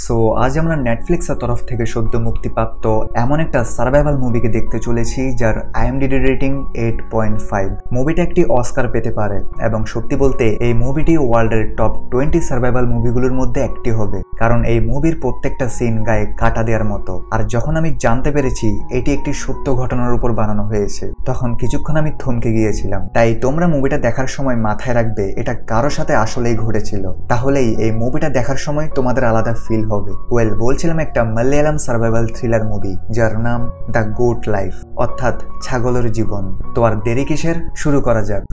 So আজ আমরা নেটফ্লিক্সের তরফ থেকে সদ্য মুক্তিপ্রাপ্ত এমন একটা সার্ভাইভাল মুভিকে দেখতে চলেছি যার IMDb রেটিং 8.5। মুভিটা একটি অস্কার পেতে পারে এবং সত্যি বলতে এই মুভিটি ওয়ার্ল্ডের টপ 20 সার্ভাইভাল মুভিগুলোর মধ্যে একটি হবে, কারণ এই মুভির প্রত্যেকটা সিন গায়ে কাটা দেওয়ার মতো। আর যখন আমি জানতে পেরেছি এটি একটি সত্য ঘটনার উপর বানানো হয়েছে তখন কিছুক্ষণ আমি থমকে গিয়েছিলাম। তাই তোমরা মুভিটা দেখার সময় মাথায় রাখবে এটা কারোর সাথে আসলেই ঘটেছিল, তাহলেই এই মুভিটা দেখার সময় তোমাদের আলাদা ফিল হবে। বলছিলাম একটা মালয়ালম সার্ভাইভাল থ্রিলার মুভি যার নাম দ্য গোট লাইফ, অর্থাৎ ছাগলের জীবন। তো আর দেরি কিসের, শুরু করা যাক।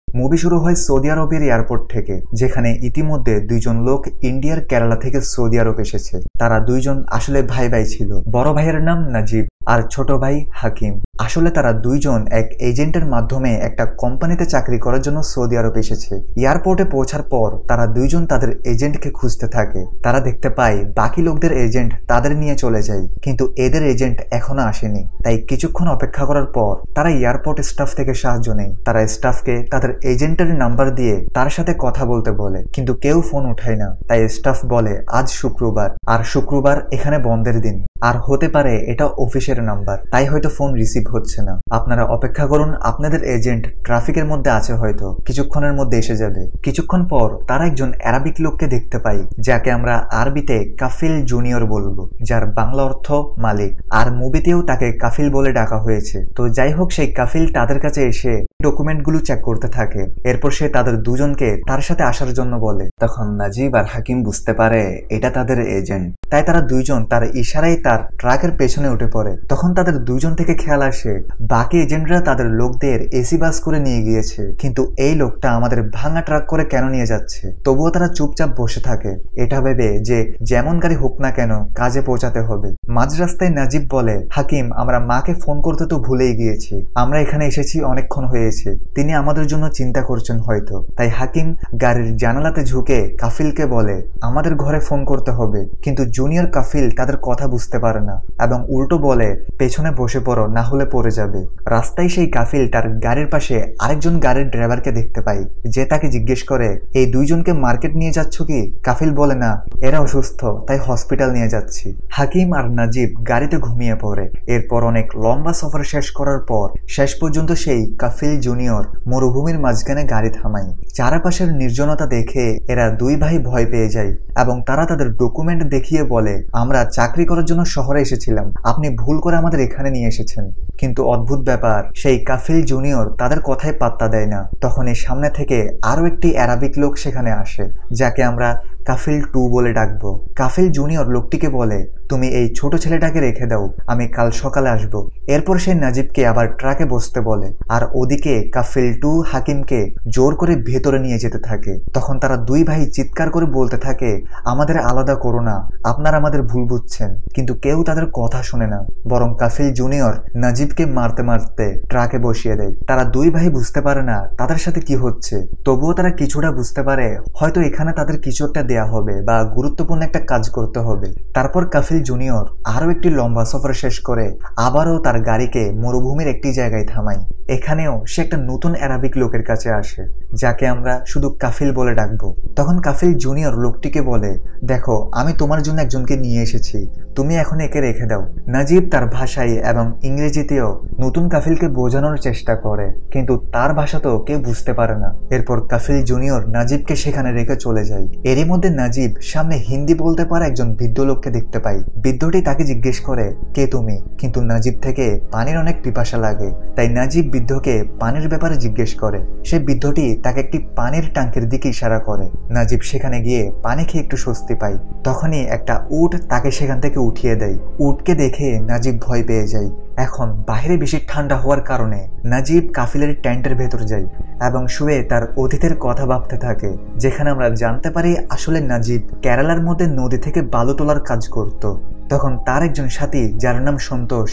মুভি শুরু হয় সৌদি আরবের এয়ারপোর্ট থেকে, যেখানে ইতিমধ্যে দুইজন লোক ইন্ডিয়ার কেরালা থেকে সৌদি আরব এসেছে। তারা দুইজন আসলে ভাই ভাই ছিল। বড় ভাইয়ের নাম নাজিব আর ছোট ভাই হাকিম। আসলে তারা দুইজন এক এজেন্টের মাধ্যমে একটা কোম্পানিতে চাকরি করার জন্য সৌদি আরব এসেছে। এয়ারপোর্টে পৌঁছার পর তারা দুইজন তাদের এজেন্টকে খুঁজতে থাকে। তারা দেখতে পায় বাকি লোকদের এজেন্ট তাদের নিয়ে চলে যায়, কিন্তু এদের এজেন্ট এখনো আসেনি। তাই কিছুক্ষণ অপেক্ষা করার পর তারা এয়ারপোর্ট স্টাফ থেকে সাহায্য নেয়। তারা স্টাফকে তাদের এজেন্টের নাম্বার দিয়ে তার সাথে কথা বলতে বলে, কিন্তু কেউ ফোন উঠায় না। তাই স্টাফ বলে আজ শুক্রবার, আর শুক্রবার এখানে বন্ধের দিন, আর হতে পারে এটা অফিসের নাম্বার, তাই হয়তো ফোন রিসিভ হচ্ছে না। আপনারা অপেক্ষা করুন, আপনাদের এজেন্ট ট্রাফিকের মধ্যে আছে, হয়তো কিছুক্ষণের মধ্যে এসে যাবে। কিছুক্ষণ পর তারা একজন আরবিক লোককে দেখতে পাই, যাকে আমরা আরবিতে কাফিল জুনিয়র বলবো, যার বাংলা অর্থ মালিক। আর মুভিতেও তাকে কাফিল বলে ডাকা হয়েছে। তো যাই হোক, সেই কাফিল তাদের কাছে এসে ডকুমেন্টগুলো চেক করতে থাকে। এরপর সে তাদের দুজনকে তার সাথে আসার জন্য বলে। তখন নাজিব আর হাকিম বুঝতে পারে এটা তাদের এজেন্ট, তাই তারা দুইজন তার ইশারায় তার ট্রাকের পেছনে উঠে পড়ে। তখন তাদের দুইজন থেকে খেয়াল আসে বাকি এজেন্টরা তাদের লোকদের এসি বাস করে নিয়ে গিয়েছে, কিন্তু এই লোকটা আমাদের ভাঙা ট্রাক করে কেন নিয়ে যাচ্ছে। তবুও তারা চুপচাপ বসে থাকে, এটা ভেবে যে যেমন গাড়ি হোক না কেন কাজে পৌঁছাতে হবে। মাঝ রাস্তায় নাজিব বলে, হাকিম আমরা মাকে ফোন করতে তো ভুলেই গিয়েছি, আমরা এখানে এসেছি অনেকক্ষণ হয়েছে, তিনি আমাদের জন্য চিন্তা করছেন হয়তো। তাই হাকিম গাড়ির জানালাতে ঝুঁকে কাফিলকে বলে আমাদের ঘরে ফোন করতে হবে, কিন্তু জুনিয়র কাফিল তাদের কথা বুঝতে পারে না এবং উল্টো বলে পেছনে বসে পড়ো, না হলে পড়ে যাবে। রাস্তায় সেই কাফিল তার গাড়ির পাশে আরেকজন গাড়ির ড্রাইভারকে দেখতে পাই, যে তাকে জিজ্ঞেস করে এই দুইজনকে মার্কেট নিয়ে যাচ্ছ কি? কাফিল বলে না, এরা অসুস্থ তাই হসপিটাল নিয়ে যাচ্ছি। হাকিম আর নাজিব গাড়িতে ঘুমিয়ে পড়ে। এরপর অনেক লম্বা সফর শেষ করার পর শেষ পর্যন্ত সেই কাফিল জুনিয়র মরুভূমির মাঝখানে গাড়ি থামায়। চারপাশের নির্জনতা দেখে এরা দুই ভাই ভয় পেয়ে যায় এবং তারা তাদের ডকুমেন্ট দেখিয়ে বলে আমরা চাকরি করার জন্য শহরে এসেছিলাম, আপনি ভুল করে আমাদের এখানে নিয়ে এসেছেন। কিন্তু অদ্ভুত ব্যাপার, সেই কাফিল জুনিয়র তাদের কথায় পাত্তা দেয় না। তখন এই সামনে থেকে আরো একটি আরবিক লোক সেখানে আসে, যাকে আমরা কাফিল 2 বলে ডাকবো। কাফিল জুনিয়র লোকটিকে বলে তুমি এই ছোট ছেলেটাকে রেখে দাও, আমি কাল সকালে আসব। এরপর সে নাজিবকে আবার ট্রাকে বসতে বলে, আর ওদিকে কাফিল 2 হাকিমকে জোর করে ভেতরে নিয়ে যেতে থাকে। তখন তারা দুই ভাই চিৎকার করে বলতে থাকে আমাদের আলাদা করো না, আপনারা আমাদের ভুল বুঝছেন। কিন্তু কেউ তাদের কথা শোনে না, বরং কাফিল জুনিয়র নাজিবকে মারতে মারতে ট্রাকে বসিয়ে দেয়। তারা দুই ভাই বুঝতে পারে না তাদের সাথে কি হচ্ছে, তবুও তারা কিছুটা বুঝতে পারে হয়তো এখানে তাদের কিছু একটা দেয়া হবে বা গুরুত্বপূর্ণ একটা কাজ করতে হবে। তারপর কাফিল জুনিয়র আরো একটি লম্বা সফর শেষ করে আবারও তার গাড়িকে মরুভূমির একটি জায়গায় থামায়। এখানেও সে একটা নতুন আরবিক লোকের কাছে আসে, যাকে আমরা শুধু কাফিল বলে ডাকবো। তখন কাফিল জুনিয়র লোকটিকে বলে দেখো আমি তোমার জন্য একজনকে নিয়ে এসেছি, তুমি এখন একে রেখে দাও। নাজিব তার ভাষায় এবং ইংরেজিতেও নতুন কাফিলকে বোঝানোর চেষ্টা করে, কিন্তু তার ভাষা তো কেউ বুঝতে পারে না। এরপর কাফিল জুনিয়র নাজিবকে সেখানে রেখে চলে যায়। এরই মধ্যে নাজিব সামনে হিন্দি বলতে পারে একজন বৃদ্ধ লোককে দেখতে পায়। বৃদ্ধটি তাকে জিজ্ঞেস করে কে তুমি, কিন্তু নাজিব থেকে পানির অনেক পিপাসা লাগে। তাই নাজিব বৃদ্ধকে পানির ব্যাপারে জিজ্ঞেস করে। সে বৃদ্ধটি তাকে একটি পানির ট্যাঙ্কের দিকে ইশারা করে। নাজিব সেখানে গিয়ে পানি খেয়ে একটু স্বস্তি পায়। তখনই একটা উট তাকে সেখান থেকে উঠিয়ে দেয়। উটকে দেখে নাজিব ভয় পেয়ে যায়। এখন বাইরে বেশি ঠান্ডা হওয়ার কারণে নাজিব কাফিলের টেন্টের ভেতর যায় এবং শুয়ে তার অতীতের কথা ভাবতে থাকে, যেখানে আমরা জানতে পারি আসলে নাজিব কেরালার মধ্যে নদী থেকে বালু তোলার কাজ করত। তখন তার একজন সাথী যার নাম সন্তোষ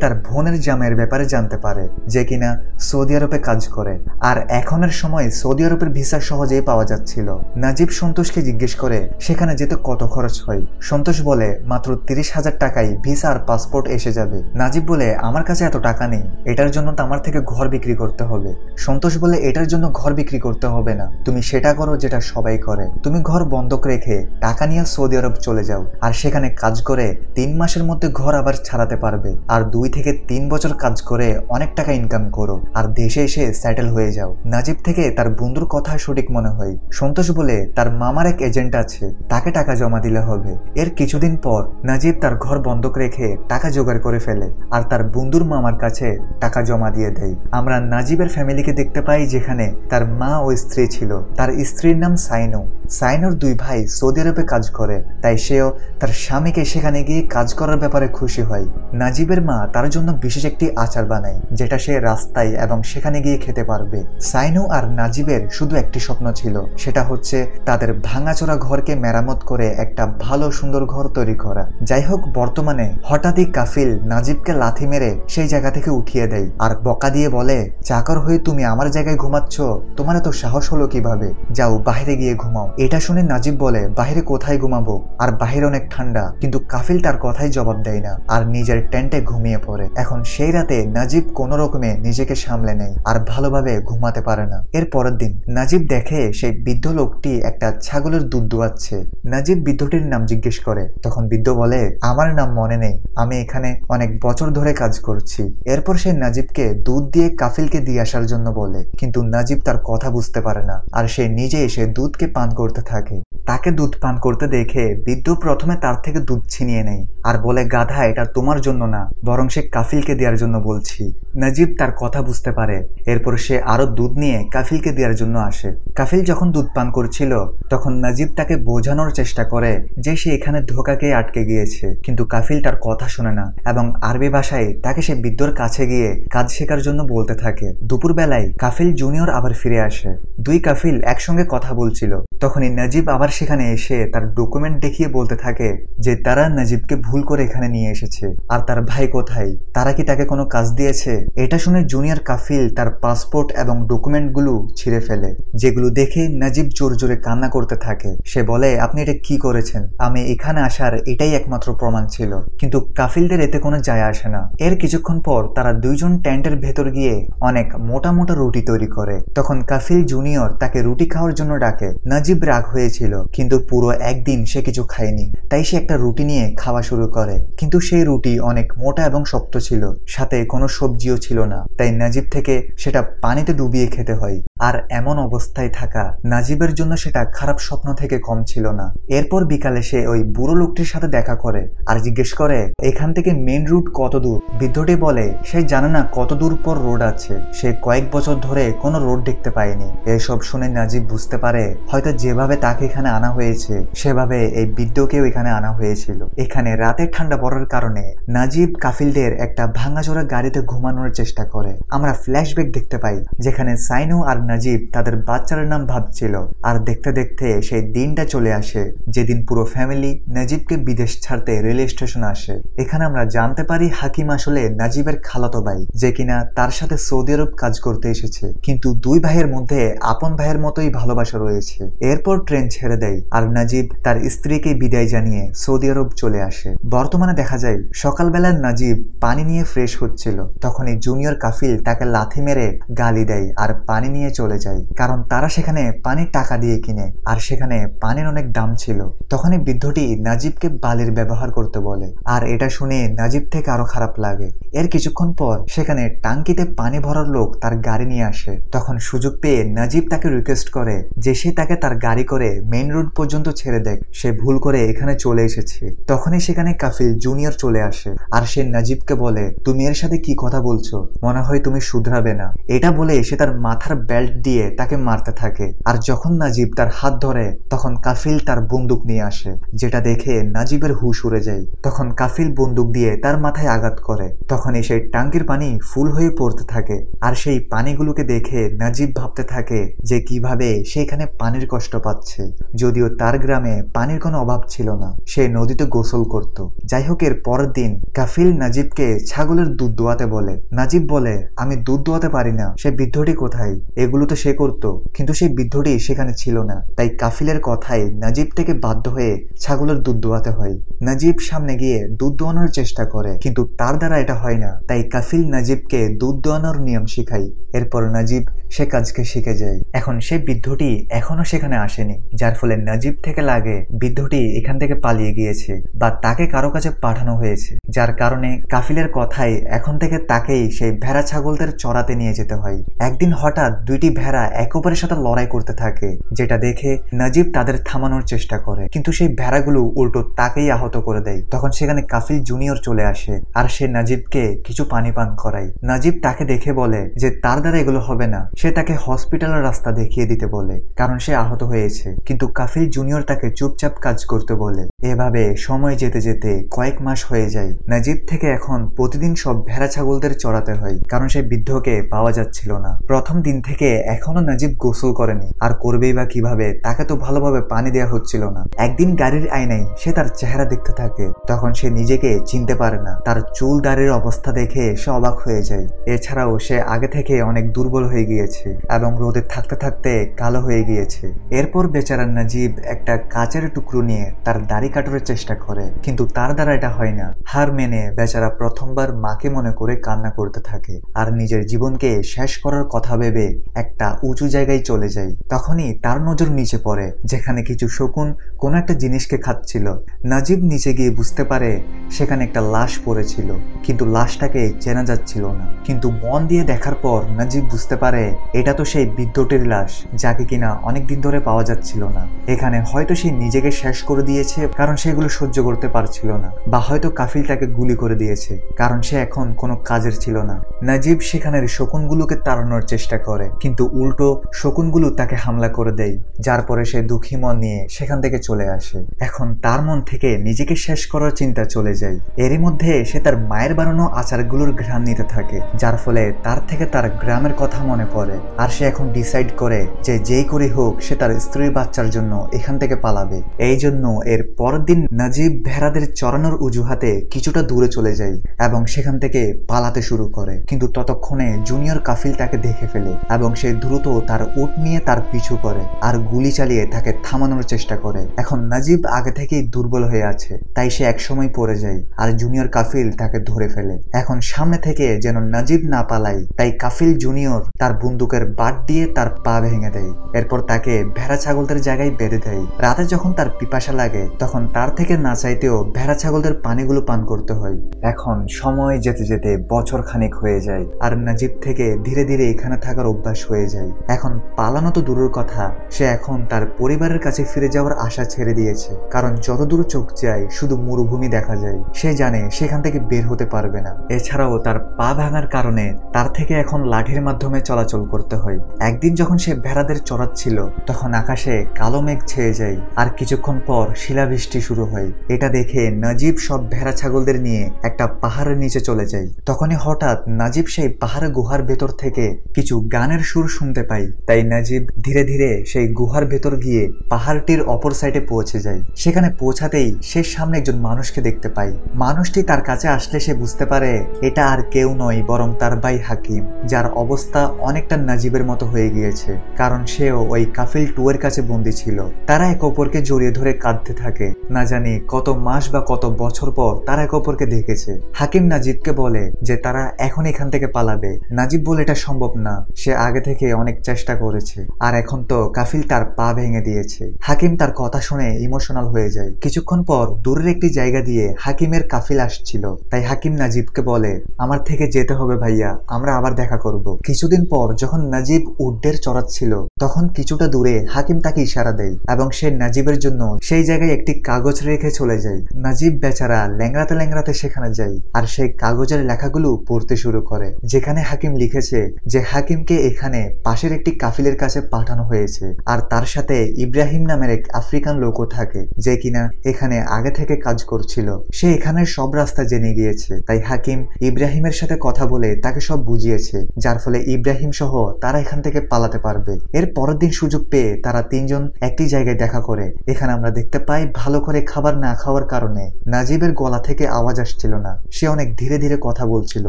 তার বোনের জামাইয়ের ব্যাপারে জানতে পারে, যে কিনা সৌদি আরবে কাজ করে। আর এখনের সময় সৌদি আরবের ভিসা সহজেই পাওয়া যাচ্ছিল। নাজিব সন্তোষকে জিজ্ঞেস করে সেখানে যেতে কত খরচ হয়। সন্তোষ বলে মাত্র 30,000 টাকায় ভিসা আর পাসপোর্ট এসে যাবে। নাজিব বলে আমার কাছে এত টাকা নেই, এটার জন্য তো আমার থেকে ঘর বিক্রি করতে হবে। সন্তোষ বলে এটার জন্য ঘর বিক্রি করতে হবে না, তুমি সেটা করো যেটা সবাই করে, তুমি ঘর বন্ধক রেখে টাকা নিয়ে সৌদি আরব চলে যাও, আর সেখানে কাজ করে 3 মাসের মধ্যে ঘর আবার ছাড়াতে পারবে, আর 2 থেকে 3 বছর কাজ করে অনেক টাকা ইনকাম করো, আর দেশে এসে সেটেল হয়ে যাও। নাজিব থেকে তার বন্ধুর কথা সঠিক মনে হয়। সন্তোষ বলে তার মামার এক এজেন্ট আছে, তাকে টাকা জমা দিলে হবে। এর কিছুদিন পর নাজিব তার ঘর বন্ধক রেখে টাকা জোগাড় করে ফেলে, আর তার বন্ধুর মামার কাছে টাকা জমা দিয়ে দেয়। আমরা নাজিবের ফ্যামিলিকে দেখতে পাই, যেখানে তার মা ও স্ত্রী ছিল। তার স্ত্রীর নাম সাইনো। সাইনোর 2 ভাই সৌদি আরবে কাজ করে, তাই সেও তার স্বামীকে সেখানে গিয়ে কাজ করার ব্যাপারে খুশি হয়। নাজিবের মা তার জন্য বিশেষ একটি আচার বানায়, যেটা সে রাস্তায় এবং সেখানে গিয়ে খেতে পারবে। সাইনো আর নাজিবের শুধু একটি স্বপ্ন ছিল, সেটা হচ্ছে তাদের ভাঙাচোরা ঘরকে মেরামত করে একটা ভালো সুন্দর ঘর তৈরি করা। যাই হোক, বর্তমানে হঠাৎই কাফিল নাজিবকে লাথি মেরে সেই জায়গা থেকে উঠিয়ে দেয়, আর বকা দিয়ে বলে চাকর হয়ে তুমি আমার জায়গায় ঘুমাচ্ছ, তোমার এত সাহস হলো কিভাবে, যাও বাইরে গিয়ে ঘুমাও। এটা শুনে নাজিব বলে বাইরে কোথায় ঘুমাবো, আর বাইরে অনেক ঠান্ডা। কিন্তু কাফিল তার কথাই জবাব দেয় না, আর নিজের টেন্টে ঘুমিয়ে পড়ে। এখন সেই রাতে নাজিব কোনো রকমে নিজেকে সামলে নেয়, আর ভালোভাবে ঘুমাতে পারে না। এর পরের দিন নাজিব দেখে সেই বৃদ্ধ লোকটি একটা ছাগলের দুধ দোয়াচ্ছে। নাজিব বৃদ্ধটির নাম জিজ্ঞেস করে, তখন বৃদ্ধ বলে আমার নাম মনে নেই, আমি এখানে অনেক বছর ধরে কাজ করছি। এরপর সে নাজিবকে দুধ দিয়ে কাফিলকে দিয়ে আসার জন্য বলে, কিন্তু নাজিব তার কথা বুঝতে পারে না, আর সে নিজে এসে দুধকে পান করতে থাকে। তাকে দুধ পান করতে দেখে বৃদ্ধ প্রথমে তার থেকে দুধ ছিনিয়ে নেয়, আর বলে গাধা, এটা তোমার জন্য না, বরং সে কাফিলকে দেওয়ার জন্য বলছি। নাজিব তার কথা বুঝতে পারে। এরপর সে আরো দুধ নিয়ে কাফিলকে দেওয়ার জন্য আসে। কাফিল যখন দুধ পান করছিল, তখন নাজিব তাকে বোঝানোর চেষ্টা করে যে সে এখানে ধোঁকা খেয়ে আটকে গিয়েছে, কিন্তু কাফিল তার কথা শোনে না, এবং আরবি ভাষায় তাকে সে বৃদ্ধর কাছে গিয়ে কাজ শেখার জন্য বলতে থাকে। দুপুর বেলায় কাফিল জুনিয়র আবার ফিরে আসে। 2 কাফিল একসঙ্গে কথা বলছিল। তখনই নাজিব আবার সেখানে এসে তার ডকুমেন্ট দেখিয়ে বলতে থাকে যে তারা নাজিবকে ভুল করে এখানে নিয়ে এসেছে, আর তার ভাই কোথায়, তারা কি তাকে কোনো কাজ দিয়েছে। এটা শুনে জুনিয়র কাফিল তার পাসপোর্ট এবং ডকুমেন্টগুলো ছিঁড়ে ফেলে, যেগুলো দেখে নাজিব জোরে জোরে কান্না করতে থাকে। সে বলে আপনি এটা কি করেছেন, আমি এখানে আসার এটাই একমাত্র প্রমাণ ছিল। কিন্তু কাফিলদের এতে কোনো যায় আসে না। এর কিছুক্ষণ পর তারা 2 জন টেন্টের ভেতর গিয়ে অনেক মোটা মোটা রুটি তৈরি করে। তখন কাফিল জুনিয়র তাকে রুটি খাওয়ার জন্য ডাকে। নাজিব রাগ হয়েছিল, কিন্তু পুরো একদিন সে কিছু খায়নি, তাই সে একটা রুটি নিয়ে খাওয়া শুরু করে। কিন্তু সেই রুটি অনেক মোটা এবং শক্ত ছিল, সাথে কোনো সবজিও ছিল না, তাই নাজিব থেকে সেটা পানিতে ডুবিয়ে খেতে হয়। আর এমন অবস্থায় থাকা নাজিবের জন্য সেটা খারাপ স্বপ্ন থেকে কম ছিল না। এরপর বিকালে সে ওই বুড়ো লোকটির সাথে দেখা করে, আর জিজ্ঞেস করে এখান থেকে মেন রুট কত দূর। বৃদ্ধটি বলে সে জানে না কত দূর পর রোড আছে, সে কয়েক বছর ধরে কোনো রোড দেখতে পায়নি। এসব শুনে নাজিব বুঝতে পারে হয়তো যেভাবে তাকে এখানে আনা হয়েছে, সেভাবে এই বৃদ্ধকেও এখানে আনা হয়েছিল। এখানে রাতে ঠান্ডা পড়ার কারণে নাজিব কাফিলদের একটা ভাঙাচোরা গাড়িতে ঘুমানোর চেষ্টা করে। আমরা ফ্ল্যাশব্যাক দেখতে পাই, যেখানে সাইনু আর নাজিব তাদের বাচ্চার নাম ভাবছিল। আর দেখতে দেখতে সেই দিনটা চলে আসে, যেদিন পুরো ফ্যামিলি নাজিবকে বিদেশ ছাড়তে রেল স্টেশন আসে। এখানে আমরা জানতে পারি হাকিম আসলে নাজিবের খালাতো ভাই, যে কিনা তার সাথে সৌদি আরব কাজ করতে এসেছে। কিন্তু 2 ভাইয়ের মধ্যে আপন ভাইয়ের মতোই ভালোবাসা রয়েছে। এরপর ট্রেন ছেড়ে দেয়, আর নাজিব তার স্ত্রীকে বিদায় জানিয়ে সৌদি আরব চলে আসে। বর্তমানে দেখা যায় সকালবেলা নাজিব পানি নিয়ে ফ্রেশ হচ্ছিল, তখনই জুনিয়র কাফিল তাকে লাথি মেরে গালি দেয় আর পানি নিয়ে চলে যায়, কারণ তারা সেখানে পানির টাকা দিয়ে কিনে, আর সেখানে পানির অনেক দাম ছিল। তখনই বৃদ্ধটি নাজিবকে বালির ব্যবহার করতে বলে, আর এটা শুনে নাজিব থেকে আরো খারাপ লাগে। এর কিছুক্ষণ পর সেখানে টাঙ্কিতে পানি ভরার লোক তার গাড়ি নিয়ে আসে। তখন সুযোগ পেয়ে নাজিব তাকে রিকোয়েস্ট করে যে সে তাকে তার গাড়ি করে মেইন রোড পর্যন্ত ছেড়ে দেয়, সে ভুল করে এখানে চলে এসেছে। তখনই সেখানে কাফিল জুনিয়র চলে আসে, আর সে নাজিবকে বলে তুমি এর সাথে কি কথা বলছো, মনে হয় তুমি শুধরাবে না। এটা বলে সে তার মাথার বেল্ট দিয়ে তাকে মারতে থাকে। আর যখন নাজিব তার হাত ধরে, তখন কাফিল তার বন্দুক নিয়ে আসে, যেটা দেখে নাজিবের হুশ উড়ে যায়। তখন কাফিল বন্দুক দিয়ে তার মাথায় আঘাত করে। তখনই সেই টাঙ্কির পানি ফুল হয়ে পড়তে থাকে, আর সেই পানিগুলোকে দেখে নাজিব ভাবতে থাকে যে কিভাবে সেখানে পানির কষ্ট পাচ্ছে, যদিও তার গ্রামে পানির কোনো অভাব ছিল না, সে নদীতে গোসল করত। যাই হোক, এর পরের দিন কাফিল নাজিব নাজিবকে ছাগলের দুধ দোয়াতে বলে। নাজিব বলে, আমি দুধ দোয়াতে পারি না। সে বৃদ্ধটি কোথায়? এগুলো তো সে করতো, কিন্তু সেই বৃদ্ধটি সেখানে ছিল না। তাই কাফিলের কথায় নাজিব থেকে বাধ্য হয়ে ছাগলের দুধ দোয়াতে হয়। নাজিব সামনে গিয়ে দুধ দোয়ানোর চেষ্টা করে, কিন্তু তার দ্বারা এটা হয় না। তাই কাফিল নাজিবকে দুধ দোয়ানোর নিয়ম শিখায়। এরপর নাজিব সে কাজকে শিখে যায়। এখন সে বৃদ্ধটি এখনো সেখানে আসেনি, যার ফলে নাজিব থেকে লাগে বৃদ্ধটি এখান থেকে পালিয়ে গিয়েছে বা তাকে কারো কাছে পাঠানো হয়েছে, যার কারণে কাফিলের কথাই এখন থেকে তাকেই সেই ভেড়া ছাগলদের চড়াতে নিয়ে যেতে হয়। একদিন হঠাৎ দুইটি ভেড়া একে অপরের সাথে লড়াই করতে থাকে, যেটা দেখে নাজিব তাদের থামানোর চেষ্টা করে, কিন্তু সেই ভেড়াগুলো উল্টো তাকেই আহত করে দেয়। তখন সেখানে কাফিল জুনিয়র চলে আসে আর সে নাজিবকে কিছু পানি পান করায়। নাজিব তাকে দেখে বলে যে তার দ্বারা এগুলো হবে না। সে তাকে হসপিটালের রাস্তা দেখিয়ে দিতে বলে, কারণ সে আহত হয়েছে। কিন্তু কাফিল জুনিয়র তাকে চুপচাপ কাজ করতে বলে। এভাবে সময় যেতে যেতে কয়েক মাস হয়ে যায়। নাজিব থেকে এখন প্রতিদিন সব ভেড়া ছাগলদের চড়াতে হয়, কারণ সেই বৃদ্ধকে পাওয়া যাচ্ছিল না। প্রথম দিন থেকে এখনো নাজিব গোসল করেনি, আর করবেই বা কিভাবে? তাকে তো ভালোভাবে পানি দেওয়া হচ্ছিল না। একদিন গাড়ির আয়নায় সে তার চেহারা দেখতে থাকে, তখন সে নিজেকে চিনতে পারে না। তার চুল দাড়ির অবস্থা দেখে সে অবাক হয়ে যায়। এছাড়াও সে আগে থেকে অনেক দুর্বল হয়ে গিয়েছে এবং রোদে থাকতে থাকতে কালো হয়ে গিয়েছে। এরপর বেচারা নাজিব একটা কাচের টুকরো নিয়ে তার দাড়ি কাটার চেষ্টা করে, কিন্তু তার দ্বারা এটা হয় না। হার মেনে বেচারা প্রথমবার মাকে মনে করে কান্না করতে থাকে আর নিজের জীবনকে শেষ করার কথা ভেবে একটা উঁচু জায়গায় চলে যায়। তখনই তার নজর নিচে পড়ে, যেখানে কিছু শকুন কোন একটা জিনিসকে খাচ্ছিল। নাজিব নিচে গিয়ে বুঝতে পারে সেখানে একটা লাশ পড়েছিল, কিন্তু লাশটাকে চেনা যাচ্ছিল না। কিন্তু মন দিয়ে দেখার পর নাজিব বুঝতে পারে এটা তো সেই বৃদ্ধটির লাশ, যাকে কিনা অনেকদিন ধরে পাওয়া যাচ্ছিল না। এখানে হয়তো সে নিজেকে শেষ করে দিয়েছে, কারণ সেগুলো সহ্য করতে পারছিল না, বা হয়তো কাফিল তাকে গুলি করে দিয়েছে, কারণ সে এখন কোনো কাজের ছিল না। নাজিব সেখানের শকুনগুলোকে তাড়ানোর চেষ্টা করে, কিন্তু উল্টো শকুনগুলো তাকে হামলা করে দেয়, যার পরে সে দুঃখী মন নিয়ে সেখান থেকে চলে আসে। এখন তার মন থেকে নিজেকে শেষ করার চিন্তা চলে যায়। এরই মধ্যে সে তার মায়ের বানানো আচারগুলোর ঘ্রাণ নিতে থাকে, যার ফলে তার থেকে তার গ্রামের কথা মনে পড়ে। আর সে এখন ডিসাইড করে যে যেই করে হোক সে তার স্ত্রীর বাচ্চার জন্য এখান থেকে পালাবে। এই জন্য এর পরের দিন নাজিব ভেড়াদের চড়ানোর অজুহাতে কিছুটা দূরে চলে যায় এবং সেখান থেকে পালাতে শুরু করে। কিন্তু ততক্ষণে জুনিয়র কাফিল তাকে দেখে ফেলে এবং সে দ্রুত তার উট নিয়ে তার পিছু করে আর গুলি চালিয়ে তাকে থামানোর চেষ্টা করে। এখন নাজিব আগে থেকেই দুর্বল হয়ে আছে, তাই সে একসময় পড়ে যায় আর জুনিয়র কাফিল তাকে ধরে ফেলে। এখন সামনে থেকে যেন নাজিব না পালায়, তাই কাফিল জুনিয়র তার বন্দুকের বাট দিয়ে তার পা ভেঙে দেয়। এরপর তাকে ভেড়া ছাগলদের জায়গায় বেঁধে দেয়। রাতে যখন তার পিপাসা লাগে তখন তার থেকে না চাইতেও ভেড়া ছাগলদের পানিগুলো পান করতে হয়। এখন সময় যেতে যেতে বছর খানিক হয়ে যায় আর নাজিব থেকে ধীরে ধীরে এখানে থাকার অভ্যাস হয়ে যায়। এখন পালানো তো দূরের কথা, সে এখন তার পরিবারের কাছে ফিরে যাওয়ার আশা ছেড়ে দিয়েছে, কারণ যতদূর চোখ যায় শুধু মরুভূমি দেখা যায়। সে জানে সেখান থেকে বের হতে পারবে না। এছাড়াও তার পা ভাঙার কারণে তার থেকে এখন লাঠির মাধ্যমে চলাচল করতে হয়। একদিন যখন সে ভেড়াদের চড়াচ্ছিল তখন আকাশে কালো মেঘ ছেয়ে যায় আর কিছুক্ষণ পর শিলাবৃষ্টি শুরু হয়। এটা দেখে নাজিব সব ভেড়া ছাগলদের নিয়ে একটা পাহাড়ের নিচে চলে যায়। তখনই হঠাৎ নাজিব সেই পাহাড়ের গুহার ভেতর থেকে কিছু গানের সুর শুনতে পায়। তাই নাজিব ধীরে ধীরে সেই গুহার ভেতর গিয়ে পাহাড়টির অপর সাইডে পৌঁছে যায়। সেখানে পৌঁছাতেই সে সামনে একজন মানুষকে দেখতে পায়। মানুষটি তার কাছে আসলে সে বুঝতে পারে এটা আর কেউ নয় বরং তার ভাই হাকিম, যার অবস্থা অনেকটা নাজিবের মতো হয়ে গিয়েছে, কারণ সেও ওই কাফিল 2 এর কাছে বন্দী ছিল। তারা একে অপরকে জড়িয়ে ধরে কাঁদতে থাকে। না জানি কত মাস বা কত বছর পর তারা একে অপরকে দেখেছে। হাকিম নাজিবকে বলে যে তারা এখন এখান থেকে পালাবে। নাজিব বলে এটা সম্ভব না, সে আগে থেকে অনেক চেষ্টা করেছে আর এখন তো কাফিল তার পা ভেঙে দিয়েছে। হাকিম তার কথা শুনে ইমোশনাল হয়ে যায়। কিছুক্ষণ পর দূরের একটি জায়গা দিয়ে হাকিমের কাফিল আসছিল, তাই হাকিম নাজিবকে বলে আমার থেকে যেতে হবে ভাইয়া, আমরা আবার দেখা করব। কিছুদিন পর যখন নাজিব উটদের চড়াচ্ছিল তখন কিছুটা দূরে হাকিম তাকে ইশারা দেয় এবং সে নাজিবের জন্য সেই জায়গায় একটি কাগজ রেখে চলে যায়। নাজিব বেচারা ল্যাংড়াতে ল্যাংড়াতে সেখানে যায় আর সেই কাগজের লেখাগুলো পড়তে শুরু করে, যেখানে হাকিম লিখেছে যে হাকিমকে এখানে পাশের একটি কাফিলের কাছে পাঠানো হয়েছে আর তার সাথে ইব্রাহিম নামের এক আফ্রিকান লোকও থাকে, যে কিনা এখানে আগে থেকে কাজ করছিল। সে এখানের সব রাস্তা জেনে গিয়েছে, তাই হাকিম ইব্রাহিমের সাথে কথা বলে তাকে সব বুঝিয়েছে, যার ফলে ইব্রাহিম সহ তারা এখান থেকে পালাতে পারবে। এর পরের দিন সুযোগ পেয়ে তারা তিনজন একটি জায়গায় দেখা করে। এখানে আমরা দেখতে পাই ভালো করে খাবার না খাওয়ার কারণে নাজিবের গলা থেকে আওয়াজ আসছিল না, সে অনেক ধীরে ধীরে কথা বলছিল।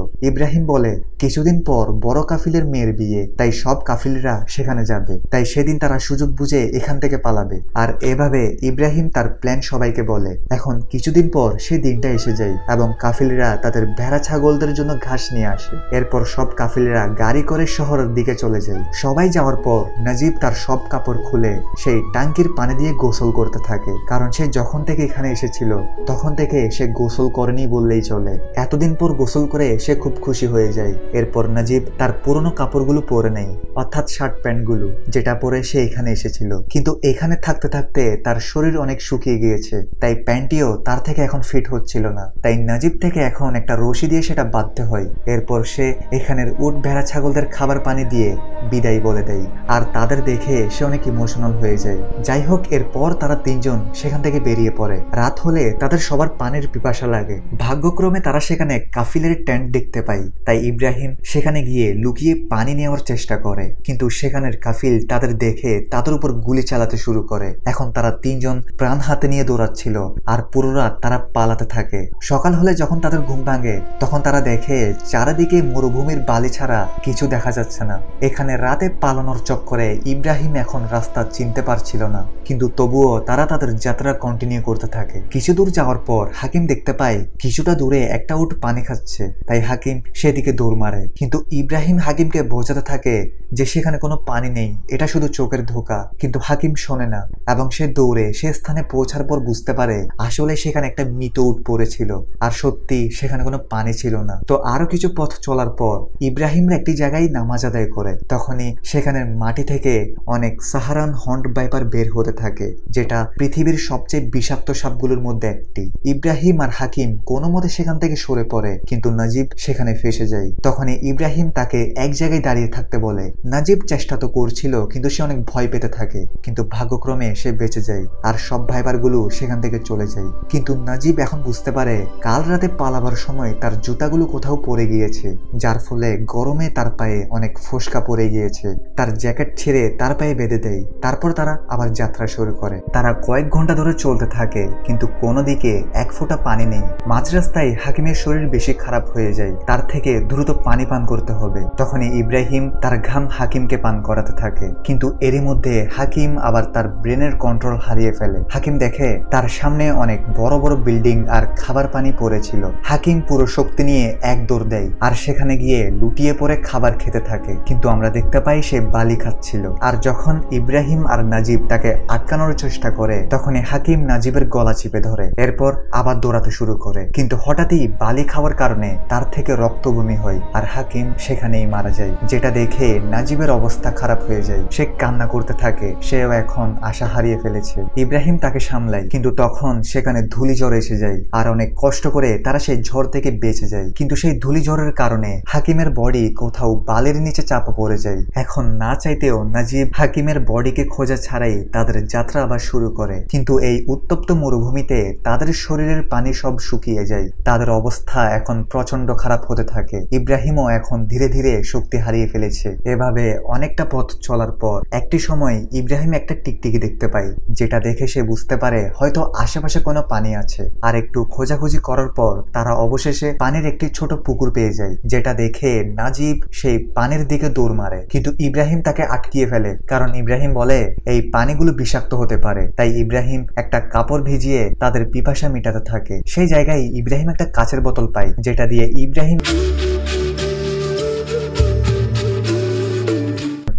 ইব্রাহিম বলে কিছুদিন পর বড় কাফিলের মেয়ের বিয়ে, তাই সব কাফিলরা সেখানে যাবে, তাই সেদিন তারা সুযোগ বুঝে এখান থেকে পালাবে। আর এভাবে ইব্রাহিম তার প্ল্যান সবাইকে বলে। এখন কিছুদিন পর সে দিনটা এসে যায় এবং কাফিলরা তাদের ভেড়া ছাগলদের জন্য ঘাস নিয়ে আসে। এরপর সব কাফিলরা গাড়ি করে শহরের দিকে চলে যায়। সবাই যাওয়ার পর নাজিব তার সব কাপড় খুলে সেই টাঙ্কির পানি দিয়ে গোসল করতে থাকে, কারণ সে যখন থেকে এখানে এসেছিল তখন থেকে সে গোসল করেনি বললেই চলে। এতদিন পর গোসল করে সে খুব খুশি হয়ে যায়। এরপর নাজিব তার পুরনো কাপড়গুলো পরে নেয়, অর্থাৎ শার্ট প্যান্টগুলো যেটা পরে সে এখানে এসেছিল। কিন্তু এখানে থাকতে থাকতে তার শরীর অনেক শুকিয়ে গিয়েছে, তাই প্যান্টিও তার থেকে এখন ফিট হচ্ছিল না। তাই নাজিব থেকে এখন একটা রশি দিয়ে সেটা বাঁধতে হয়। এরপর সে এখানের উট ভেড়া ছাগলদের খাবার পানি দিয়ে বিদায় বলে দেয়, আর তাদের দেখে সে অনেক ইমোশনাল হয়ে যায়। যাই হোক, এরপর তারা তিনজন সেখান থেকে বেরিয়ে পড়ে। রাত হলে তাদের সবার পানির পিপাসা লাগে। ভাগ্যক্রমে তারা সেখানে কাফিলের টেন্ট দেখতে পায়, তাই ইব্রাহিম সেখানে গিয়ে লুকিয়ে পানি নেওয়ার চেষ্টা করে, কিন্তু সেখানের কাফিল তাদের দেখে তাদের উপর গুলি চালাতে শুরু করে। এখন তারা তিনজন প্রাণ হাতে নিয়ে দৌড়াচ্ছিল, আর পুরো রাত তারা পালাতে থাকে। সকাল হলে যখন তাদের ঘুম ভাঙে তখন তারা দেখে চারিদিকে মরুভূমির বালি ছাড়া কিছু দেখা যাচ্ছে না। এখানে রাতে পালানোর চক্করে ইব্রাহিম এখন রাস্তা চিনতে পারছিল না, কিন্তু তবুও তারা তাদের যাত্রা কন্টিনিউ করতে থাকে। কিছু দূর যাওয়ার পর হাকিম দেখতে পায় কিছুটা দূরে একটা উট পানি খাচ্ছে, তাই হাকিম সেদিকে দৌড় মারে। কিন্তু ইব্রাহিম হাকিমকে বোঝাতে থাকে যে সেখানে কোনো পানি নেই, এটা শুধু চোখের ধোঁকা। কিন্তু হাকিম শোনে না এবং সে দৌড়ে সে স্থানে পৌঁছার পর বুঝতে পারে আসলে সেখানে একটা মৃত উট পড়েছিল, আর সত্যি সেখানে কোনো পানি ছিল না। তো আরো কিছু পথ চলার পর ইব্রাহিমরা একটি জায়গায় নামাজ আদায় করে। তখনই সেখানের মাটি থেকে অনেক সাহারান হন্ট ভাইপার বের হতে থাকে, যেটা পৃথিবীর সবচেয়ে বিষাক্ত সাপগুলোর মধ্যে একটি। ইব্রাহিম আর হাকিম কোনো মতে সেখান থেকে সরে পড়ে, কিন্তু নাজিব সেখানে ফেসে যায়। তখনই ইব্রাহিম তাকে এক জায়গায় দাঁড়িয়ে থাকতে বলে। নাজিব চেষ্টা তো করছিল, কিন্তু সে অনেক ভয় পেতে থাকে, কিন্তু ভাগ্যক্রমে সে বেঁচে যায় আর সব ভাইপারগুলো সেখান থেকে চলে যায়। কিন্তু নাজিব এখন বুঝতে পারে কাল রাতে পালাবার সময় তার জুতাগুলো কোথাও পড়ে গিয়েছে, যার ফলে গরমে তার পায়ে অনেক ফোসকা পড়ে গিয়েছে। তার জ্যাকেট ছেড়ে তার পায়ে বেঁধে দেয়। তারপর তারা আবার যাত্রা শুরু করে। তারা কয়েক ঘন্টা ধরে চলতে থাকে, কিন্তু কোনো দিকে এক ফোঁটা পানি নেই। মাঝ রাস্তায় হাকিমের শরীর বেশি খারাপ হয়ে যায়, তার থেকে দ্রুত পানি পান করতে হবে। তখনই ইব্রাহিম তার ঘাম হাকিমকে পান করাতে থাকে, কিন্তু এরই মধ্যে হাকিম আবার তার ব্রেনের কন্ট্রোল হারিয়ে ফেলে। হাকিম দেখে তার সামনে অনেক বড় বড় বিল্ডিং আর খাবার পানি পড়েছিল। হাকিম পুরো শক্তি নিয়ে এক দৌড় দেয় আর সেখানে গিয়ে লুটিয়ে পড়ে খাবার খেতে থাকে, কিন্তু আমরা দেখতে পাই সে বালি খাচ্ছিল। আর যখন ইব্রাহিম আর নাজিব তাকে আটকানোর চেষ্টা করে তখনই হাকিম নাজিবের গলা চিপে ধরে। এরপর আবার দৌড়াতে শুরু করে, কিন্তু হঠাৎই বালি খাওয়ার কারণে তার থেকে রক্তবমি হয় আর হাকিম সেখানেই মারা যায়, যেটা দেখে নাজিবের অবস্থা খারাপ হয়ে যায়। সে কান্না করতে থাকে, সেও এখন আশা হারিয়ে ফেলেছে। ইব্রাহিম তাকে সামলায়, কিন্তু তখন সেখানে ধূলি ঝড় এসে যায় আর অনেক কষ্ট করে তারা সেই ঝড় থেকে বেঁচে যায়। কিন্তু সেই ধূলি ঝড়ের কারণে হাকিমের বডি কোথাও বালির নিচে চাপা পড়ে যায়। এখন না চাইতেও নাজিব হাকিমের বডিকে খোঁজা ছাড়াই তাদের যাত্রা আবার শুরু করে, কিন্তু এই উত্তপ্ত মরুভূমিতে তাদের শরীরের পানি সব শুকিয়ে যায়। তাদের অবস্থা এখন প্রচন্ড খারাপ হতে থাকে। ইব্রাহিমও এখন ধীরে ধীরে শক্তি হারিয়ে ফেলেছে। এভাবে অনেকটা পথ চলার পর একটি সময় ইব্রাহিম একটা টিকটিকি দেখতে পায়, যেটা দেখে সে বুঝতে পারে হয়তো আশেপাশে কোনো পানি আছে। আর একটু খোঁজাখুঁজি করার পর তারা অবশেষে পানির একটি ছোট পুকুর পেয়ে যায়, যেটা দেখে নাজিব সেই পানির দিকে দৌড় মারে, কিন্তু ইব্রাহিম তাকে আটকিয়ে ফেলে, কারণ ইব্রাহিম বলে এই পানিগুলো বিষাক্ত হতে পারে। তাই ইব্রাহিম একটা কাপড় ভিজিয়ে তাদের পিপাসা মেটাতে থাকে। সেই জায়গায় ইব্রাহিম একটা কাচের বোতল পায়, যেটা দিয়ে ইব্রাহিম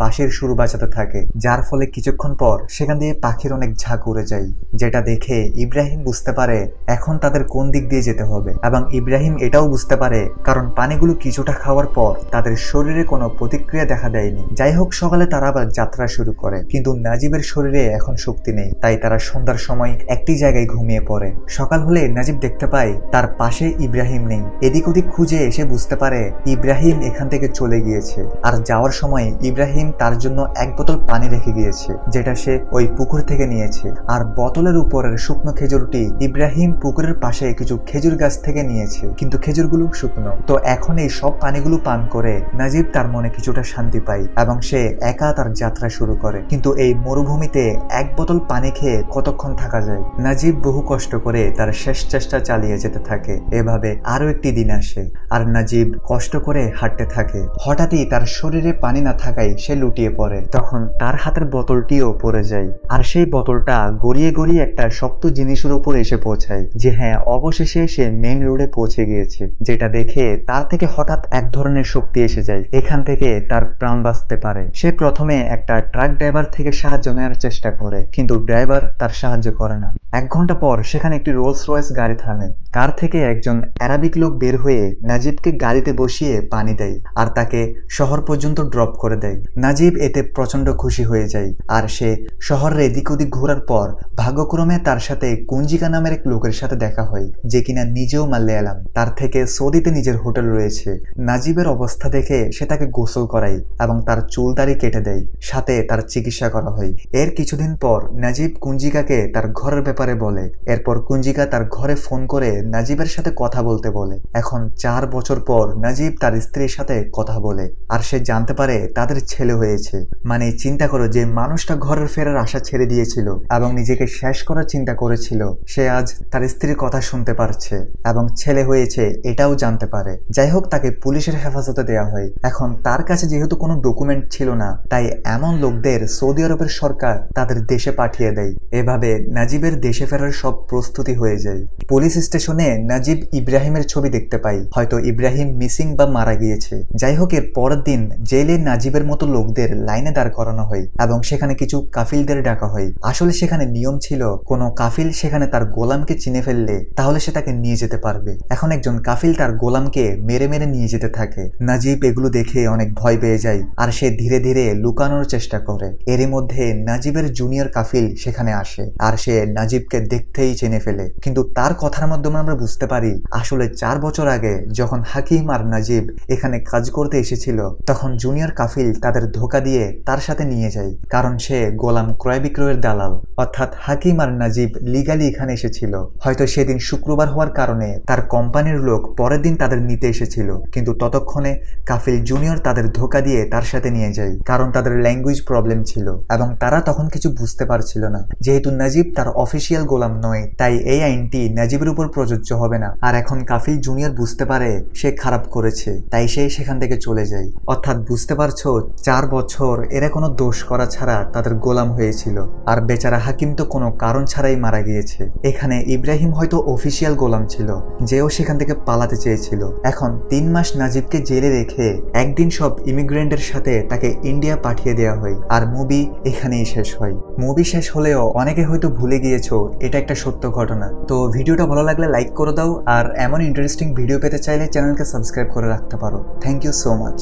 বাঁশির সুর বাজাতে থাকে, যার ফলে কিছুক্ষণ পর সেখান দিয়ে পাখির অনেক ঝাঁক উড়ে যায়, যেটা দেখে ইব্রাহিম বুঝতে পারে এখন তাদের কোন দিক দিয়ে যেতে হবে। এবং ইব্রাহিম এটাও বুঝতে পারে কারণ পানিগুলো কিছুটা খাওয়ার পর তাদের শরীরে কোনো প্রতিক্রিয়া দেখা দেয়নি। যাই হোক, সকালে তারা আবার যাত্রা শুরু করে, কিন্তু নাজিবের শরীরে এখন শক্তি নেই, তাই তারা সন্ধ্যার সময় একটি জায়গায় ঘুমিয়ে পড়ে। সকাল হলে নাজিব দেখতে পায় তার পাশে ইব্রাহিম নেই। এদিক ওদিক খুঁজে এসে বুঝতে পারে ইব্রাহিম এখান থেকে চলে গিয়েছে। আর যাওয়ার সময় ইব্রাহিম তার জন্য এক বোতল পানি রেখে গিয়েছে, যেটা সে ওই পুকুর থেকে নিয়েছে। আর বোতলের উপরের শুকনো খেজুরটি ইব্রাহিম পুকুরের পাশে কিছু খেজুর গাছ থেকে নিয়েছে, কিন্তু খেজুরগুলো শুকনো। তো এখন এই সব পানিগুলো পান করে নাজিব তার মনে কিছুটা শান্তি পায় এবং সে একা তার যাত্রা শুরু করে। কিন্তু এই মরুভূমিতে এক বোতল পানি খেয়ে কতক্ষণ থাকা যায়? নাজিব বহু কষ্ট করে তার শেষ চেষ্টা চালিয়ে যেতে থাকে। এভাবে আরো একটি দিন আসে আর নাজিব কষ্ট করে হাঁটতে থাকে। হঠাৎই তার শরীরে পানি না থাকায় সে লুটিয়ে পড়ে। তখন তার হাতের বোতলটিও পড়ে যায় আর সেই বোতলটা গড়িয়ে গড়িয়ে একটা শক্ত জিনিসের উপর এসে পৌঁছায়। যে হ্যাঁ, অবশেষে সে মেইন রোডে পৌঁছে গিয়েছে। যেটা দেখে তার থেকে হঠাৎ এক ধরনের শক্তি এসে যায়, এখান থেকে তার প্রাণ বাঁচতে পারে। সে প্রথমে একটা ট্রাক ড্রাইভার থেকে সাহায্য নেওয়ার চেষ্টা করে, কিন্তু ড্রাইভার তার সাহায্য করে না। 1 ঘন্টা পর সেখানে একটি রোলস রয়েস গাড়ি থামে। কার থেকে একজন আরাবিক লোক বের হয়ে নাজিবকে গাড়িতে বসিয়ে পানি দেয় আর তাকে শহর পর্যন্ত ড্রপ করে দেয়। নাজিব এতে প্রচন্ড খুশি হয়ে যায় আর সে শহরের এদিক ওদিক ঘোরার পর ভাগ্যক্রমে তার সাথে কুঞ্জিকা নামের এক লোকের সাথে দেখা হয়, যে কিনা নিজেও মালয়ালাম। তার থেকে সৌদিতে নিজের হোটেল রয়েছে। নাজিবের অবস্থা দেখে সে তাকে গোসল করায় এবং তার চুল দাড়ি কেটে দেয়, সাথে তার চিকিৎসা করা হয়। এর কিছুদিন পর নাজিব কুঞ্জিকাকে তার ঘরের ব্যাপারে বলে। এরপর কুঞ্জিকা তার ঘরে ফোন করে নাজিবের সাথে কথা বলতে বলে। এখন 4 বছর পর নাজিব তার স্ত্রীর সাথে কথা বলে আর সে জানতে পারে তাদের ছেলে হয়েছে। মানে চিন্তা করো, যে মানুষটা ঘরের ফেরার আশা ছেড়ে দিয়েছিল এবং নিজেকে শেষ করার চিন্তা করেছিল, সে আজ তার স্ত্রীর কথা শুনতে পারছে এবং ছেলে হয়েছে এটাও জানতে পারে। যাই হোক, তাকে পুলিশের হেফাজতে দেওয়া হয়। এখন তার কাছে যেহেতু কোনো ডকুমেন্ট ছিল না, তাই এমন লোকদের সৌদি আরবের সরকার তাদের দেশে পাঠিয়ে দেয়। এভাবে নাজিবের দেশে ফেরার সব প্রস্তুতি হয়ে যায়। পুলিশ স্টেশনে নাজিব ইব্রাহিমের ছবি দেখতে পাই। হয়তো ইব্রাহিম মিসিং বা মারা গিয়েছে। যাই হোক, এর পরের দিন জেলে নাজিবের মতো লোকদের লাইনে দাঁড় করানো হয় এবং সেখানে কিছু কাফিলদের ডাকা হয়। আসলে সেখানে নিয়ম ছিল, কোনো কাফিল সেখানে তার গোলামকে চিনে ফেললে তাহলে সে তাকে নিয়ে যেতে পারবে। এখন একজন কাফিল তার গোলামকে মেরে মেরে নিয়ে যেতে থাকে। নাজিব এগুলো দেখে অনেক ভয় পেয়ে যায় আর সে ধীরে ধীরে লুকানোর চেষ্টা করে। এরই মধ্যে নাজিবের জুনিয়র কাফিল সেখানে আসে আর সে নাজিবকে দেখতেই চিনে ফেলে। কিন্তু তার কথার মাধ্যমে আমরা বুঝতে পারি আসলে 4 বছর আগে যখন হাকিম আর নাজিব এখানে কাজ করতে এসেছিল, তখন জুনিয়র কাফিল তাদের ধোকা দিয়ে তার সাথে নিয়ে যায়, কারণ সে গোলাম ক্রয় বিক্রয়ের দালাল। অর্থাৎ হাকিম আর নাজিব লিগালি এখানে এসেছিল। হয়তো সেদিন শুক্রবার হওয়ার কারণে তার কোম্পানির লোক পরের দিন তাদের নিতে এসেছিল, কিন্তু ততক্ষণে কাফিল জুনিয়র তাদের ধোকা দিয়ে তার সাথে নিয়ে যায়, কারণ তাদের ল্যাঙ্গুয়েজ প্রবলেম ছিল এবং তারা তখন কিছু বুঝতে পারছিল না। যেহেতু নাজিব তার অফিসিয়াল গোলাম নয়, তাই এই আইনটি নাজিবের উপর প্রযোজ্য হবে না। আর এখন কাফিল জুনিয়র বুঝতে পারে সে খারাপ করেছে, তাই সে সেখান থেকে চলে যায়। অর্থাৎ বুঝতে পারছো, 4 বছর এরা কোনো দোষ করা ছাড়া তাদের গোলাম হয়েছিল আর বেচারা হাকিম তো কোনো কারণ ছাড়াই মারা গিয়েছে। এখানে ইব্রাহিম হয়তো অফিসিয়াল গোলাম ছিল, যেও সেখান থেকে পালাতে চেয়েছিল। এখন 3 মাস নাজিবকে জেলে রেখে একদিন সব ইমিগ্রেন্টের সাথে তাকে ইন্ডিয়া পাঠিয়ে দেওয়া হয় আর মুভি এখানেই শেষ হয়। মুভি শেষ হলেও অনেকে হয়তো ভুলে গিয়েছো এটা একটা সত্য ঘটনা। তো ভিডিওটা ভালো লাগলে লাইক করে দাও আর এমন ইন্টারেস্টিং ভিডিও পেতে চাইলে চ্যানেলকে সাবস্ক্রাইব করে রাখতে পারো। Thank you so much.